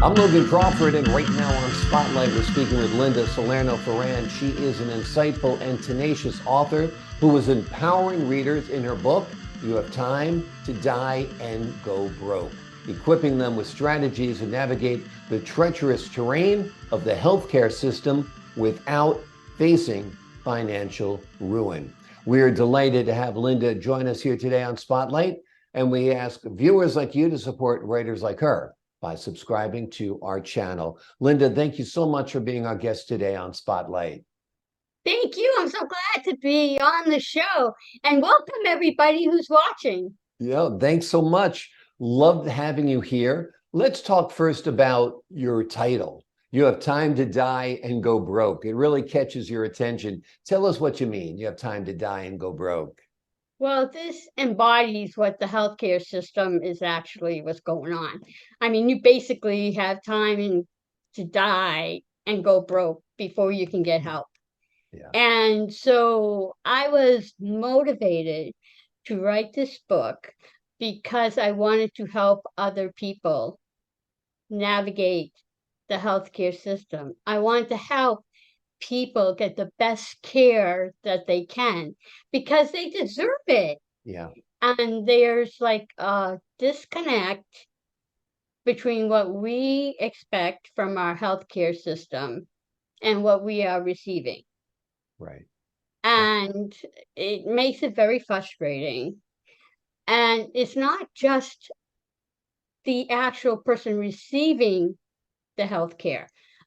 I'm Logan Crawford, and right now on Spotlight, we're speaking with Linda Salerno Forand. She is an insightful and tenacious author who is empowering readers in her book, You Have Time to Die and Go Broke, equipping them with strategies to navigate the treacherous terrain of the healthcare system without facing financial ruin. We are delighted to have Linda join us here today on Spotlight, and we ask viewers like you to support writers like her by subscribing to our channel. Linda, thank you so much for being our guest today on Spotlight. Thank you. I'm so glad to be on the show and welcome everybody who's watching. Yeah, thanks so much. Loved having you here. Let's talk first about your title. You have time to die and go broke. It really catches your attention. Tell us what you mean. You have time to die and go broke. Well, this embodies what the healthcare system is actually what's going on. I mean, you basically have to die and go broke before you can get help. Yeah. And so I was motivated to write this book because I wanted to help other people navigate the healthcare system. I want to help people get the best care that they can because they deserve it. Yeah. And there's like a disconnect between what we expect from our healthcare system and what we are receiving. Right. And it makes it very frustrating. And it's not just the actual person receiving the healthcare,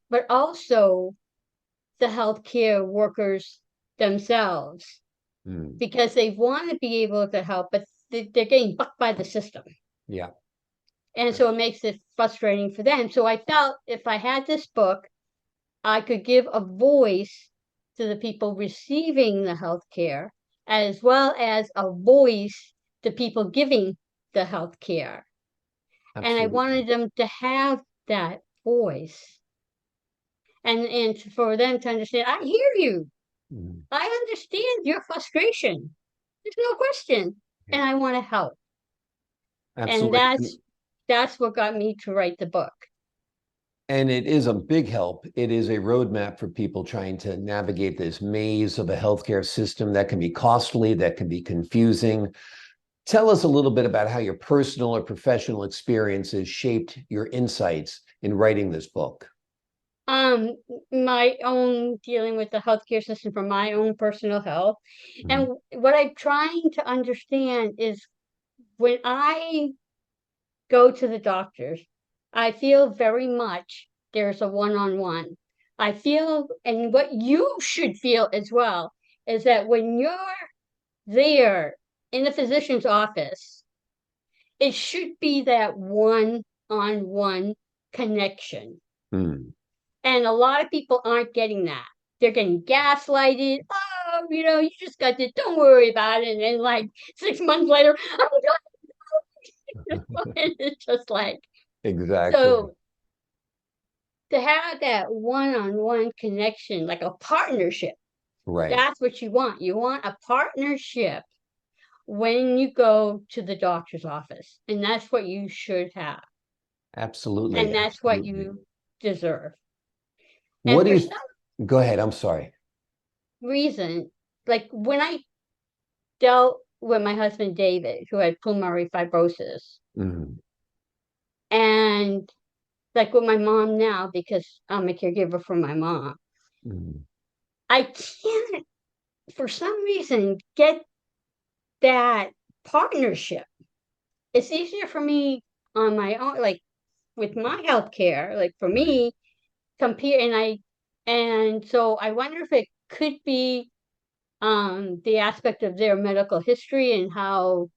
but also the healthcare workers themselves Mm. because they want to be able to help, but they're getting bucked by the system. Yeah. And so it makes it frustrating for them. So I felt if I had this book, I could give a voice to the people receiving the health care, as well as a voice to people giving the health care. And I Absolutely. wanted them to have that voice and for them to understand, I hear you. Mm. I understand your frustration. There's no question. Yeah. And I want to help. And Absolutely. that's what got me to write the book. And it is a big help. It is a roadmap for people trying to navigate this maze of a healthcare system that can be costly, that can be confusing. Tell us a little bit about how your personal or professional experiences shaped your insights in writing this book. Um, my own dealing with the healthcare system for my own personal health. Mhm. And what I'm trying to understand is when I go to the doctors, I feel very much there's a one-on-one. I feel, and what you should feel as well, is that when you're there in the physician's office, it should be that one-on-one connection. Mm. And a lot of people aren't getting that. They're getting gaslighted. Oh, you just got this. Don't worry about it. And then, like 6 months later, I'm done. And it's just like, Exactly. so to have that one on one connection, like a partnership, Right. that's what you want. You want a partnership when you go to the doctor's office. And that's what you should have. Absolutely. And that's what Absolutely. you deserve. What And do for you some go ahead? I'm sorry. reason, like when I dealt with my husband David, who had pulmonary fibrosis, Mhm. and like with my mom now, because I'm a caregiver for my mom, Mhm. I can't, for some reason, get that partnership. It's easier for me on my own, like with my health care, like for Right. me, compare, and so I wonder if it could be the aspect of their medical history and how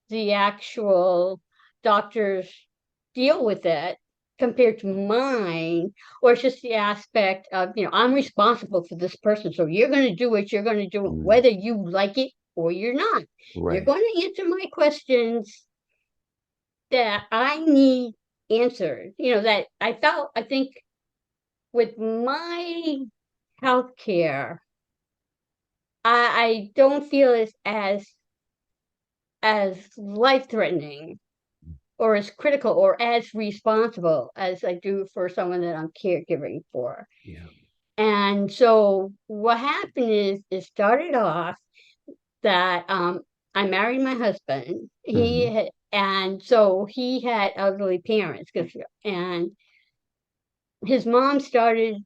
the actual doctors deal with it compared to mine, or it's just the aspect of, I'm responsible for this person. So you're going to do what you're going to do, Mm. whether you like it or you're not. You're Right. going to answer my questions that I need answered. That I think with my healthcare, I don't feel as life threatening or as critical or as responsible as I do for someone that I'm caregiving for. Yeah. And so what happened is it started off that I married my husband. Hmm. And so he had elderly parents, and his mom started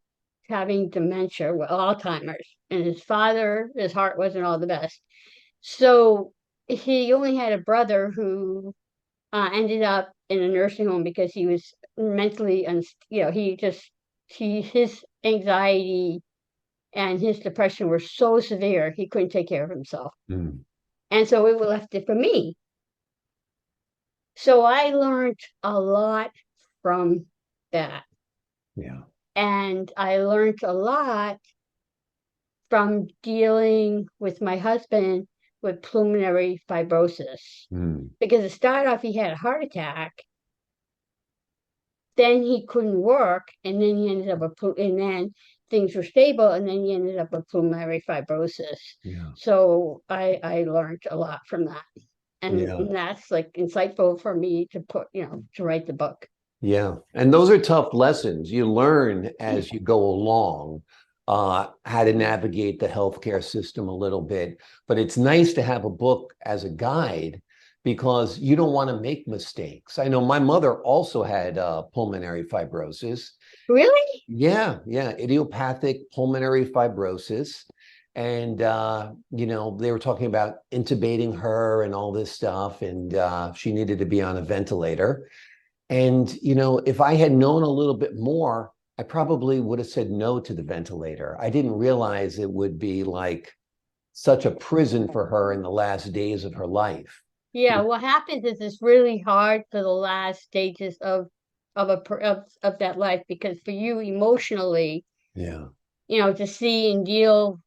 having dementia, with Alzheimer's, and his heart wasn't all the best. So he only had a brother who ended up in a nursing home because he was mentally, his anxiety and his depression were so severe he couldn't take care of himself, Mm. and so it left it for me. So I learned a lot from that, Yeah. and I learned a lot from dealing with my husband with pulmonary fibrosis, Mm. because it started off he had a heart attack, then he couldn't work, and then he ended up and then things were stable, and then he ended up with pulmonary fibrosis. Yeah. So I learned a lot from that, Yeah. and that's like insightful for me to put, to write the book. Yeah. And those are tough lessons. You learn as you go along, how to navigate the healthcare system a little bit. But it's nice to have a book as a guide because you don't want to make mistakes. I know my mother also had pulmonary fibrosis. Really? Yeah, yeah, idiopathic pulmonary fibrosis. And they were talking about intubating her and all this stuff, and she needed to be on a ventilator. And, if I had known a little bit more, I probably would have said no to the ventilator. I didn't realize it would be like such a prison for her in the last days of her life. Yeah, what happens is it's really hard for the last stages of that life, because for you emotionally, Yeah, to see and deal,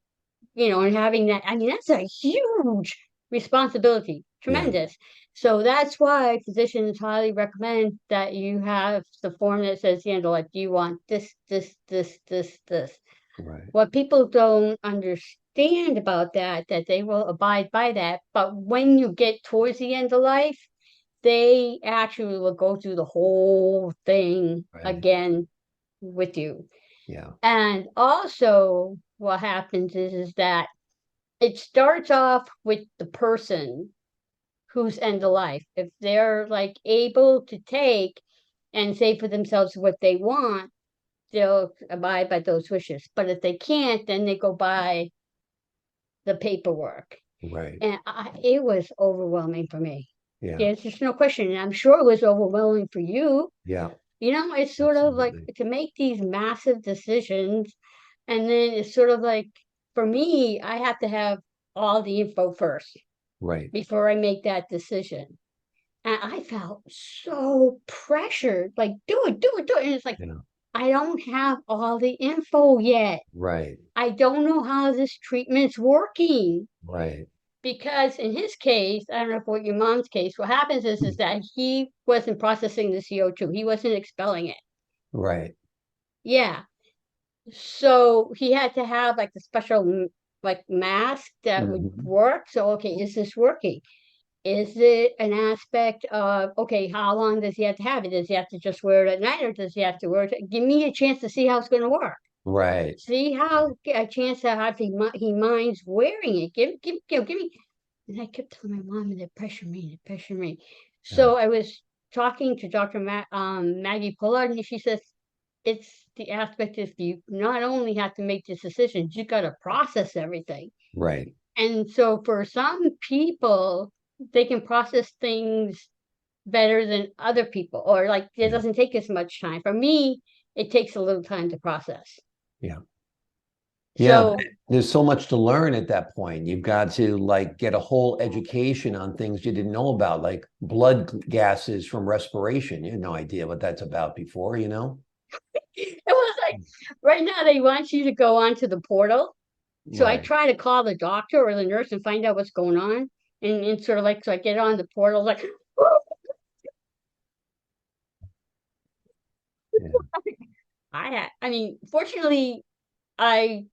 and having that, I mean, that's a huge responsibility, yeah, tremendous. So that's why physicians highly recommend that you have the form that says, like, do you want this? right, What people don't understand about that they will abide by that. But when you get towards the end of life, they actually will go through the whole thing right. again with you. Yeah, And also, what happens is that it starts off with the person who's end of life. If they're like able to take and say for themselves what they want, they'll abide by those wishes. But if they can't, then they go by the paperwork. right. And it was overwhelming for me. Yeah, There's just no question. And I'm sure it was overwhelming for you. yeah, It's sort of like absolutely. to make these massive decisions. And then it's sort of like, for me, I have to have all the info first Right. before I make that decision. And I felt so pressured, like, do it, do it, do it. And it's like, Yeah, I don't have all the info yet. right, I don't know how this treatment's working. right, Because in his case, I don't know what your mom's case, what happens is that he wasn't processing the CO2. He wasn't expelling it. right. Yeah. So he had to have like a special like mask that would Hmm. work. So, okay, is this working? Is it an aspect of, okay, how long does he have to have it? Does he have to just wear it at night, or does he have to wear it? Give me a chance to see how it's going to work. Right. See how a chance to have he minds wearing it. Give me. And I kept telling my mom, they pressure me, they pressure me. Yeah, So I was talking to Maggie Pollard, and she says it's the aspect is you not only have to make these decisions, you got to process everything. right. And so for some people, they can process things better than other people, or like it Yeah, doesn't take as much time. For me, it takes a little time to process. yeah. Yeah, So there's so much to learn at that point. You've got to like get a whole education on things you didn't know about, like blood gases from respiration. You had no idea what that's about before? it was like right now they want you to go onto the portal. So I Right. try to call the doctor or the nurse and find out what's going on. And sort of like, so I get on the portal, like, Yeah. I mean, fortunately, I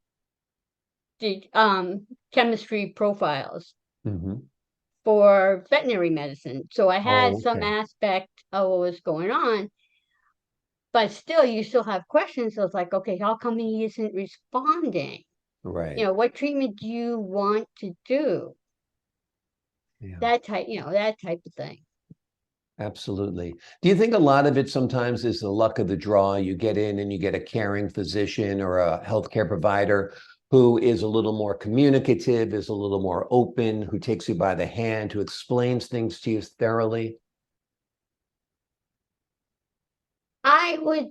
did chemistry profiles. Hmm. for veterinary medicine. So I had Oh, some okay. aspect of what was going on, but still, you still have questions. So it's like, okay, how come he isn't responding? Right. What treatment do you want to do? Yeah. That type of thing. Absolutely. Do you think a lot of it sometimes is the luck of the draw? You get in and you get a caring physician or a healthcare provider who is a little more communicative, is a little more open, who takes you by the hand, who explains things to you thoroughly? I would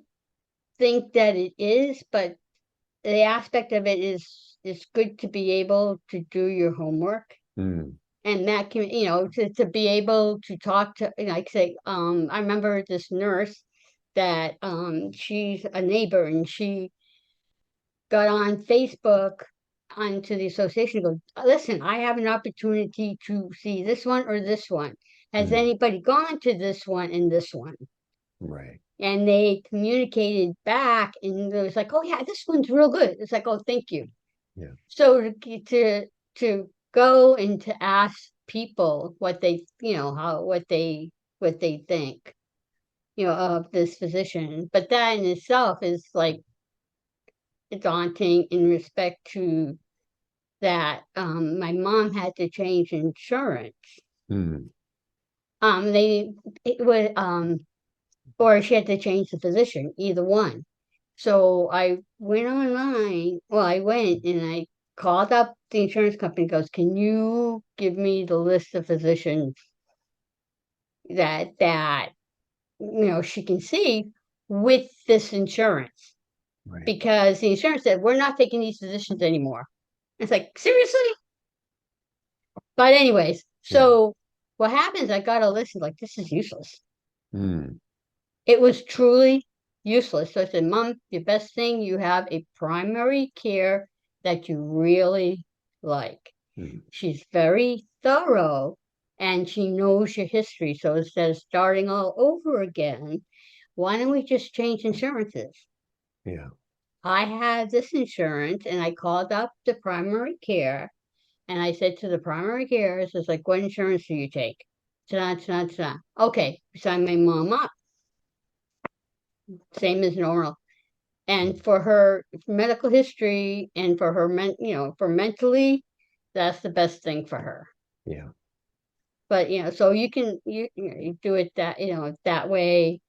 think that it is, but the aspect of it is it's good to be able to do your homework, Mm, and that can, to be able to talk to, like say, I remember this nurse that she's a neighbor, and she got on Facebook onto the association, goes, listen, I have an opportunity to see this one or this one. Has mm, anybody gone to this one and this one? right. And they communicated back, and it was like, oh yeah, this one's real good. It's like, oh, thank you. Yeah. So to go and to ask people what they, how what they think, of this physician, but that in itself is like daunting in respect to that. My mom had to change insurance. Mm, They it was or she had to change the physician, either one. So I went online. Well, I went and I called up the insurance company. Goes, can you give me the list of physicians that she can see with this insurance? right. Because the insurance said we're not taking these physicians anymore. It's like, seriously? But anyways, Yeah. so what happens? I got a list, like, this is useless. Mm, It was truly useless. So I said, Mom, the best thing, you have a primary care that you really like. mm, She's very thorough and she knows your history. So instead of starting all over again, why don't we just change insurances? yeah. I had this insurance and I called up the primary care and I said to the primary care, it's like, what insurance do you take? Ta-da, ta-da, ta-da. Okay, sign my mom up, same as normal. And for her medical history and for her for mentally, that's the best thing for her. Yeah. But so you do it that way.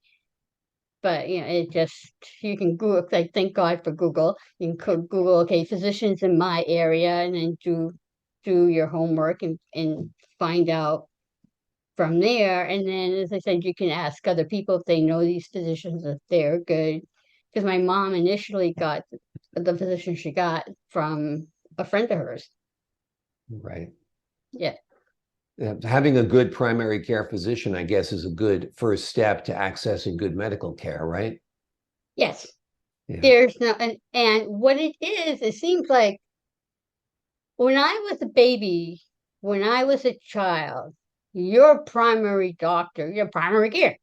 But it just, you can Google, like, thank God for Google. You can Google, okay, physicians in my area, and then do your homework and find out from there. And then, as I said, you can ask other people if they know these physicians, if they're good. Because my mom initially got the physician she got from a friend of hers. Right. Yeah. Having a good primary care physician, I guess, is a good first step to accessing good medical care, right? Yes. Yeah. There's no, and what it seems like when I was a baby, when I was a child, your primary doctor, your primary care,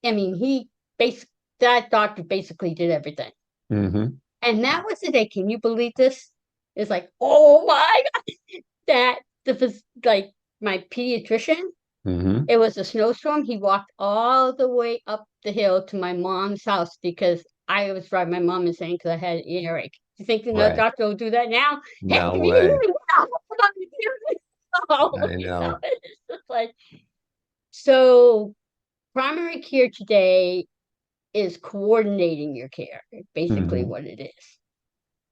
I mean, that doctor basically did everything. Hmm. And that was the day. Can you believe this? It's like, oh my God, that like my pediatrician. Hmm. It was a snowstorm. He walked all the way up the hill to my mom's house because I was driving my mom insane because I had an earache. You think another Right. doctor will do that now? Hey, No can you hear way. me? What the hell am I doing? Oh, I know. it's just like, so primary care today is coordinating your care, basically Hmm. what it is.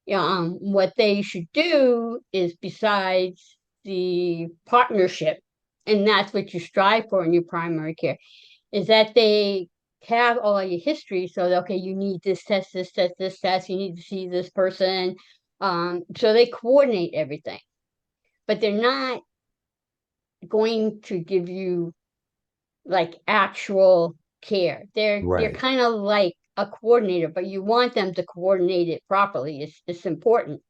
Yeah, what they should do is, besides the partnership, and that's what you strive for in your primary care, is that they have all your history. So, okay, you need this test, this test, this test, you need to see this person. So they coordinate everything, but they're not going to give you like actual care. They're Right. kind of like a coordinator, but you want them to coordinate it properly. It's important.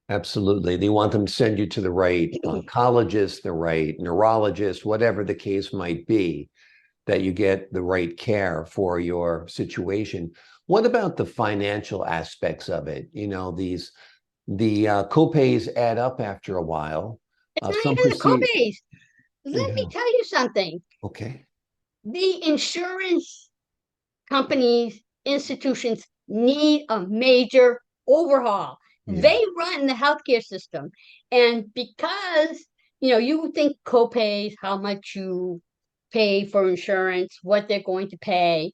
Absolutely. They want them to send you to the right oncologist, the right neurologist, whatever the case might be, that you get the right care for your situation. What about the financial aspects of it? The copays add up after a while. It's not Some even the proceed. co-pays. Let me Yeah. tell you something. Okay. The insurance companies, institutions need a major overhaul. Yeah. They run the healthcare system. And because, you think copays, how much you pay for insurance, what they're going to pay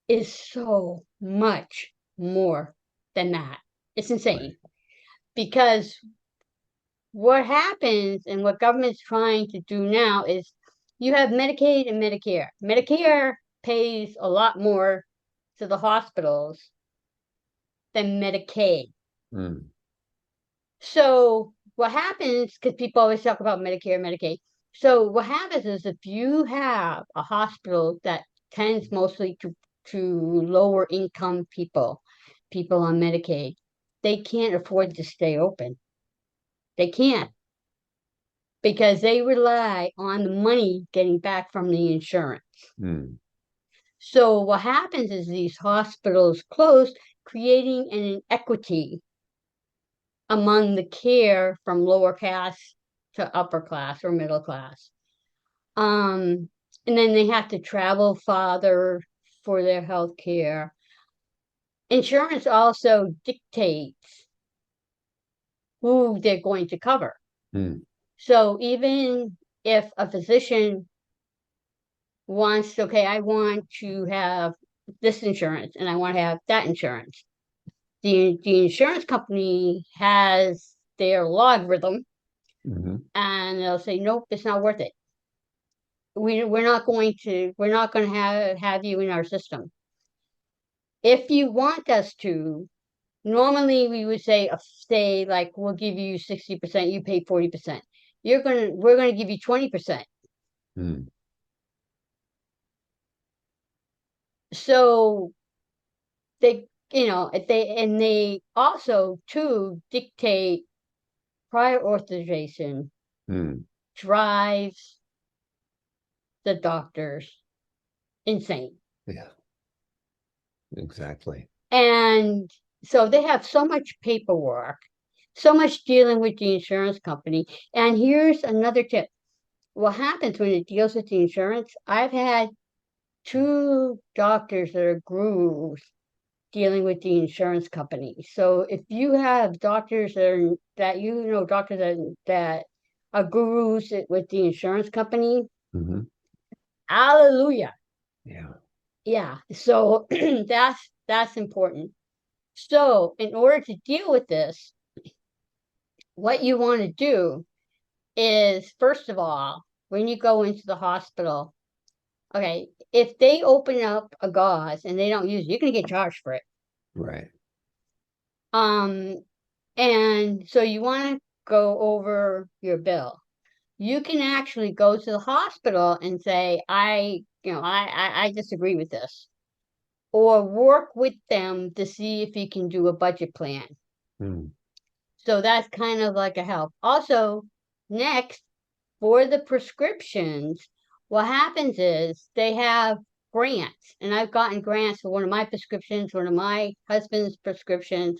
is so much more than that. It's Right. insane. Because what happens and what government's trying to do now is you have Medicaid and Medicare. Medicare pays a lot more to the hospitals than Medicaid. Mm. So what happens, because people always talk about Medicare, Medicaid. So what happens is if you have a hospital that tends mostly to lower income people, people on Medicaid, they can't afford to stay open. They can't because they rely on the money getting back from the insurance. Mm. So what happens is these hospitals close, creating an inequity among the care from lower class to upper class or middle class. Um, and then they have to travel farther for their health care. Insurance also dictates who they're going to cover. Mm. So even if a physician wants, okay, I want to have this insurance and I want to have that insurance, the insurance company has their logarithm Hmm. and they'll say, nope, it's not worth it. We're not going to have you in our system. If you want us to, normally we would say like we'll give you 60%, you pay 40%. We're gonna give you 20%. Mm. So they also too dictate prior authorization Mm. drives the doctors insane. Yeah, exactly. And so they have so much paperwork, so much dealing with the insurance company. And here's another tip. What happens when it deals with the insurance? I've had two doctors that are gurus dealing with the insurance company. So if you have doctors doctors that are gurus with the insurance company, Hmm. hallelujah. Yeah. Yeah. So that's important. So in order to deal with this, what you want to do is first of all, when you go into the hospital, okay, if they open up a gauze and they don't use it, you're gonna get charged for it. Right. Um, and so you want to go over your bill. You can actually go to the hospital and say, I disagree with this, or work with them to see if you can do a budget plan. Mm. So that's kind of like a help. Also, next, for the prescriptions, what happens is they have grants, and I've gotten grants for one of my prescriptions, one of my husband's prescriptions.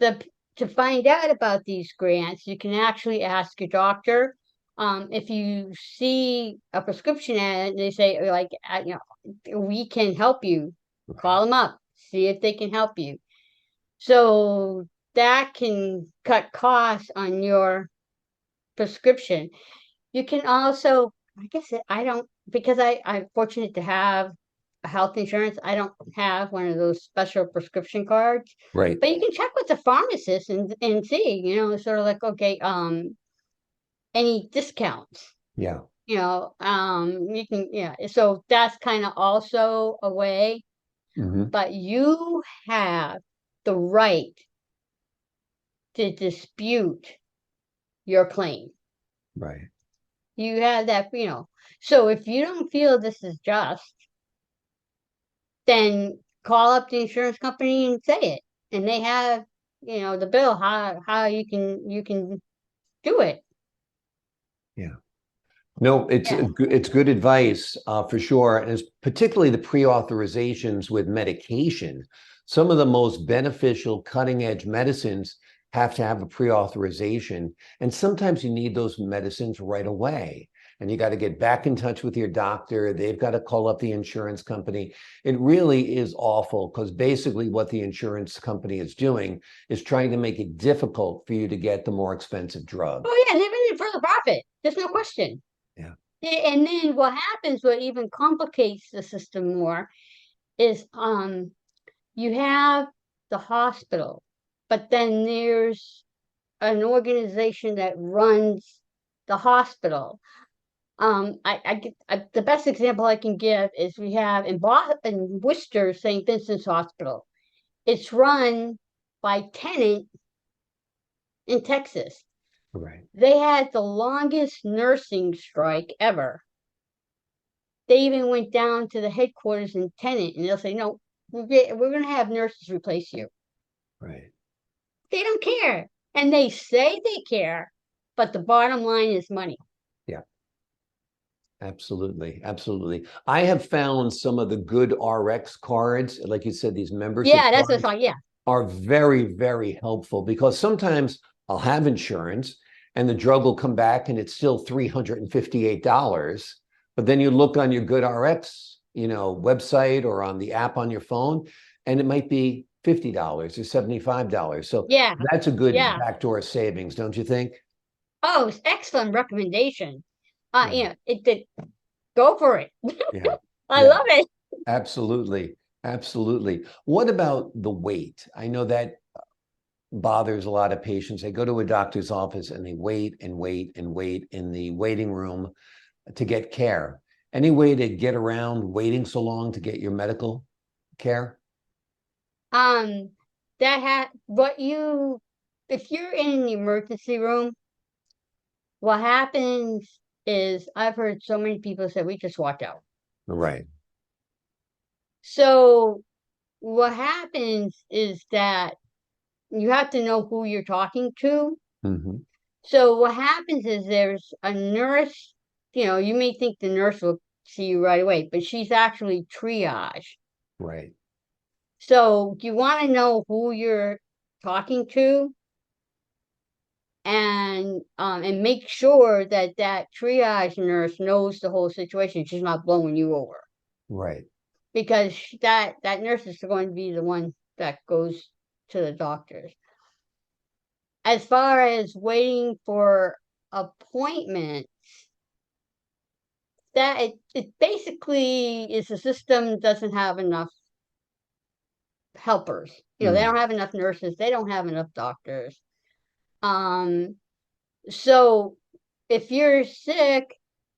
The To find out about these grants, you can actually ask your doctor. If you see a prescription ad and they say like, we can help you, Right. call them up, see if they can help you. So that can cut costs on your prescription. You can also, I guess I don't, because I'm fortunate to have a health insurance. I don't have one of those special prescription cards, Right. but you can check with the pharmacist and see, sort of like, okay, any discounts, Yeah. you can, yeah. So that's kind of also a way, Hmm. but you have the right to dispute your claim. Right. You have that. So if you don't feel this is just, then call up the insurance company and say it. And they have, the bill how you can do it. Yeah. No, Yeah. it's good advice for sure, and it's particularly the pre-authorizations with medication. Some of the most beneficial cutting edge medicines have to have a pre-authorization, and sometimes you need those medicines right away. and you got to get back in touch with your doctor. They've got to call up the insurance company. It really is awful, because basically what the insurance company is doing is trying to make it difficult for you to get the more expensive drug. Oh yeah, they've been in for the profit. There's no question. Yeah. And then what happens, what even complicates the system more, is you have the hospital, but then there's an organization that runs the hospital. The best example I can give is we have in Worcester, St. Vincent's Hospital. It's run by Tenant in Texas. Right. They had the longest nursing strike ever. They even went down to the headquarters in Tenant, and they'll say, "No, we're going to have nurses replace you." Right. They don't care, and they say they care, but the bottom line is money. Yeah. Absolutely. Absolutely. I have found some of the good RX cards, like you said, these membership Yeah, that's cards what's on. Yeah, are very, very helpful, because sometimes I'll have insurance and the drug will come back and it's still $358. But then you look on your GoodRx, website or on the app on your phone, and it might be $50 or $75. So yeah, that's a good yeah. backdoor savings, don't you think? Oh, it's excellent recommendation. Yeah. It did. Go for it. Yeah. I Yeah. love it. Absolutely. Absolutely. What about the wait? I know that bothers a lot of patients. They go to a doctor's office and they wait and wait and wait in the waiting room to get care. Any way to get around waiting so long to get your medical care? Um, that had what you if you're in an emergency room, what happens is I've heard so many people say we just walk out. Right. So what happens is that you have to know who you're talking to. Hmm. So what happens is there's a nurse, you may think the nurse will see you right away, but she's actually triage. Right. So you want to know who you're talking to, and make sure that that triage nurse knows the whole situation. She's not blowing you over, Right. because that nurse is going to be the one that goes to the doctors. As far as waiting for appointments, that it basically is the system doesn't have enough helpers. They Mm. don't have enough nurses. They don't have enough doctors. Um, so if you're sick,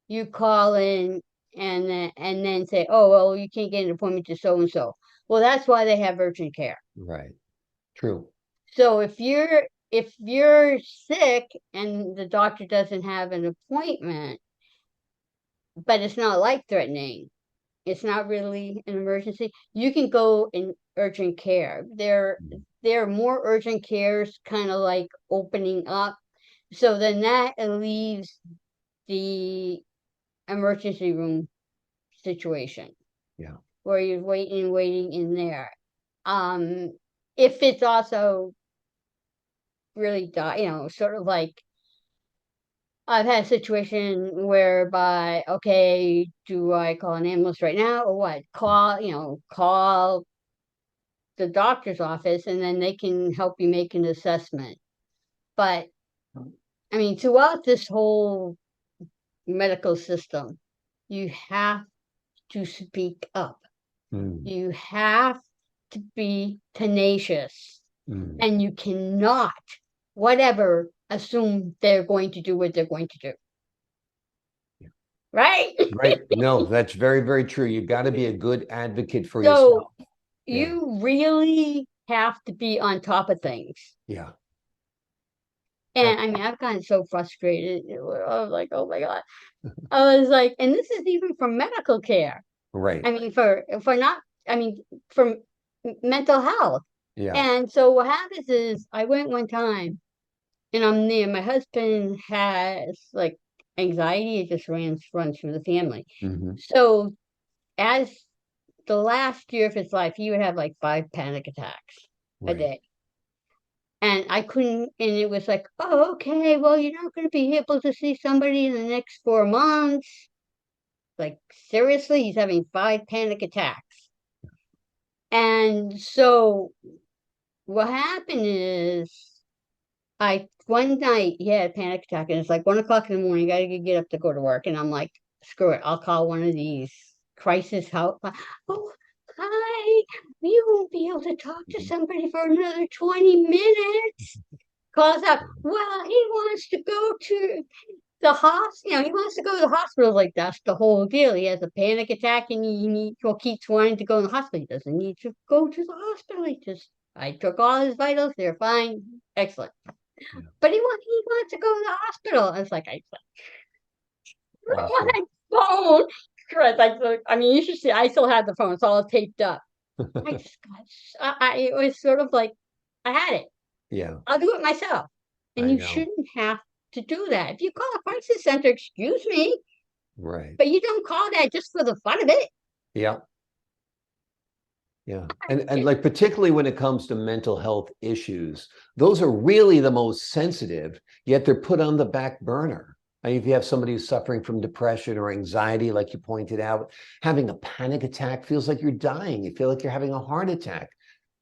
you call in and then say, "Oh, well, you can't get an appointment to so and so." Well, that's why they have urgent care. Right. True. So if you're sick and the doctor doesn't have an appointment, but it's not life threatening, it's not really an emergency, you can go in urgent care. There are more urgent cares kind of like opening up. So then that leaves the emergency room situation Yeah. where you're waiting in there. Um, if it's also really, sort of like I've had a situation whereby, okay, do I call an ambulance right now or what? Call the doctor's office and then they can help you make an assessment. But I mean, throughout this whole medical system, you have to speak up. Mm. You have to be tenacious, Mm. and you cannot, whatever, assume they're going to do what they're going to do. Yeah. Right? Right. No, that's very, very true. You've got to be a good advocate for So yourself. Yeah. you really have to be on top of things. Yeah. And I mean, I've gotten so frustrated. I was like, oh my God. I was like, and this is even for medical care. Right. I mean, for not, I mean, for mental health. Yeah. And so what happens is I went one time and I'm there. My husband has like anxiety. It just runs through the family. Hmm. So as the last year of his life, he would have like 5 panic attacks a Right. day. And I couldn't, and it was like, oh, okay, well, you're not going to be able to see somebody in the next 4 months. Like, seriously, he's having 5 panic attacks. And so what happened is one night he had a panic attack, and it's like 1 o'clock in the morning, you gotta get up to go to work. And I'm like, screw it, I'll call one of these crisis help. Oh, hi, you won't be able to talk to somebody for another 20 minutes. Calls out, well, he wants to go to the hospital. He wants to go to the hospital. Like, that's the whole deal. He has a panic attack and keeps wanting to go to the hospital. He doesn't need to go to the hospital. I took all his vitals. They're fine. Excellent. Yeah. But he wants to go to the hospital. I was like, I don't want my phone. I mean, you should see, I still have the phone. It's all taped up. I just it was sort of like, I had it. Yeah. I'll do it myself. And I you know. shouldn't have to do that. If you call a crisis center, excuse me, Right. but you don't call that just for the fun of it. Yeah. Yeah. And like, particularly when it comes to mental health issues, those are really the most sensitive, yet they're put on the back burner. I mean, if you have somebody who's suffering from depression or anxiety, like you pointed out, having a panic attack feels like you're dying. You feel like you're having a heart attack.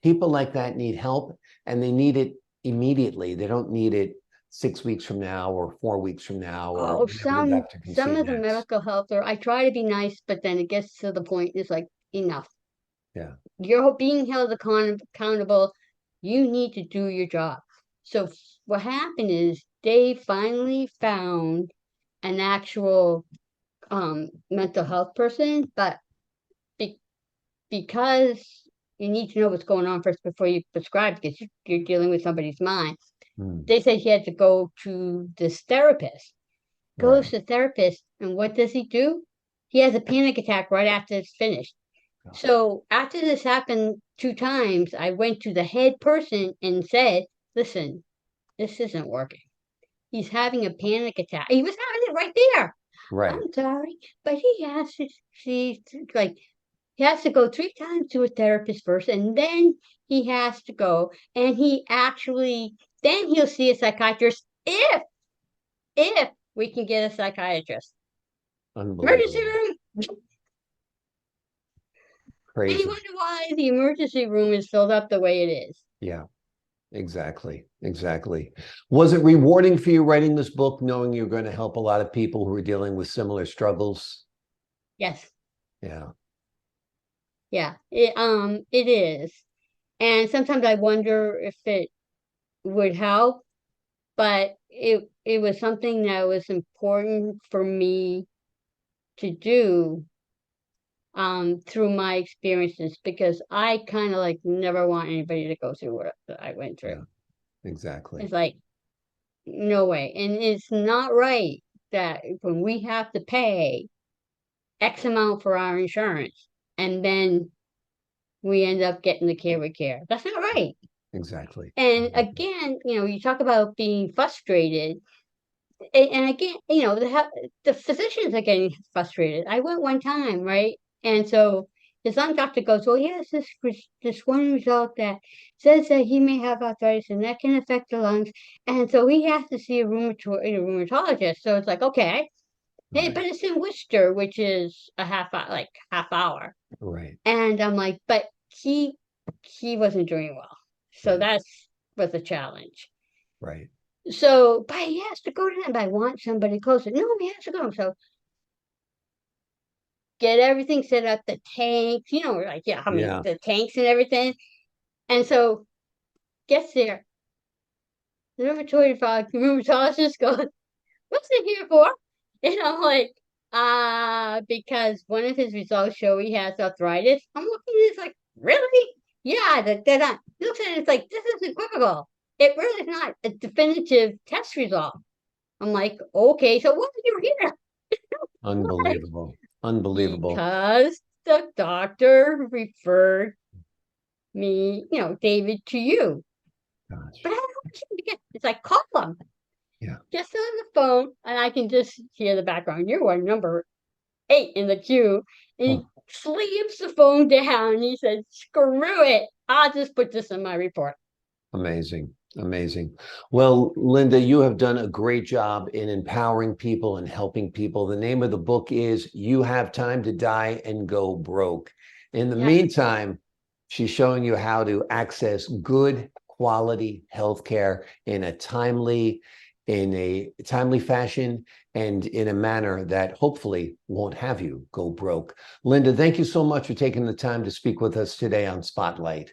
People like that need help, and they need it immediately. They don't need it 6 weeks from now or 4 weeks from now or Oh, whenever the doctor can some see of the next. medical health, or I try to be nice, but then it gets to the point, it's like, enough. Yeah. You're being held accountable. You need to do your job. So what happened is they finally found an actual mental health person, but be, because you need to know what's going on first before you prescribe, because you're dealing with somebody's mind. They said he had to go to this therapist. Goes Right. to the therapist, and what does he do? He has a panic attack right after it's finished. So after this happened 2 times, I went to the head person and said, listen, this isn't working. He's having a panic attack. He was having it right there. Right. I'm sorry, but he has to see, like, he has to go 3 times to a therapist first, and then he has to go, and then he'll see a psychiatrist if we can get a psychiatrist. Emergency Unbelievable. room. And you Crazy. wonder why the emergency room is filled up the way it is. Yeah. Exactly. Exactly. Was it rewarding for you writing this book, knowing you're going to help a lot of people who are dealing with similar struggles? Yes. Yeah. Yeah. It is. And sometimes I wonder if it would help, but it was something that was important for me to do through my experiences, because I kind of like never want anybody to go through what I went through. Yeah. Exactly. It's like, no way. And it's not right that when we have to pay X amount for our insurance and then we end up getting the care we care. That's not right. Exactly. And again, you talk about being frustrated. And again, the physicians are getting frustrated. I went one time, right? And so his lung doctor goes, well, yes, this one result that says that he may have arthritis and that can affect the lungs. And so he has to see a rheumatologist. So it's like, okay. Hey, Right. but it's in Worcester, which is a half hour. Right. And I'm like, but he wasn't doing well. So Yeah. that's was a challenge. Right. So, but he has to go to them. But I want somebody closer. No, he has to go. So get everything set up, the tanks, like, yeah, I mean, Yeah. the tanks and everything. And so gets there. The rheumatologist goes, what's it here for? And I'm like, because one of his results show he has arthritis. I'm looking at this like, really? Yeah, that he looks at it, it's like, this is equivocal. It really is not a definitive test result. I'm like, okay, so why are you here? Like, Unbelievable. Unbelievable. because the doctor referred me, David, to you. Gosh. But I don't want to get, it's like, call him. Yeah. Just on the phone, and I can just hear the background. You're one number 8 in the queue. And he Oh, slams the phone down and he said, screw it. I'll just put this in my report. amazing. Amazing. Well, Linda, you have done a great job in empowering people and helping people. The name of the book is You Have Time to Die and Go Broke. In the Yes. meantime, she's showing you how to access good quality healthcare in a timely fashion and in a manner that hopefully won't have you go broke. Linda, thank you so much for taking the time to speak with us today on Spotlight.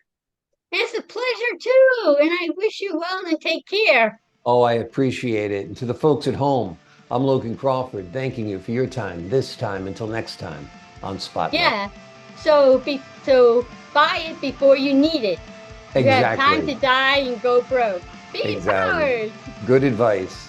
It's a pleasure too, and I wish you well and take care. Oh, I appreciate it. And to the folks at home, I'm Logan Crawford, thanking you for your time this time until next time on Spotlight. Yeah. So buy it before you need it. You have time Exactly. to die and go broke. Be Exactly. empowered. Good advice.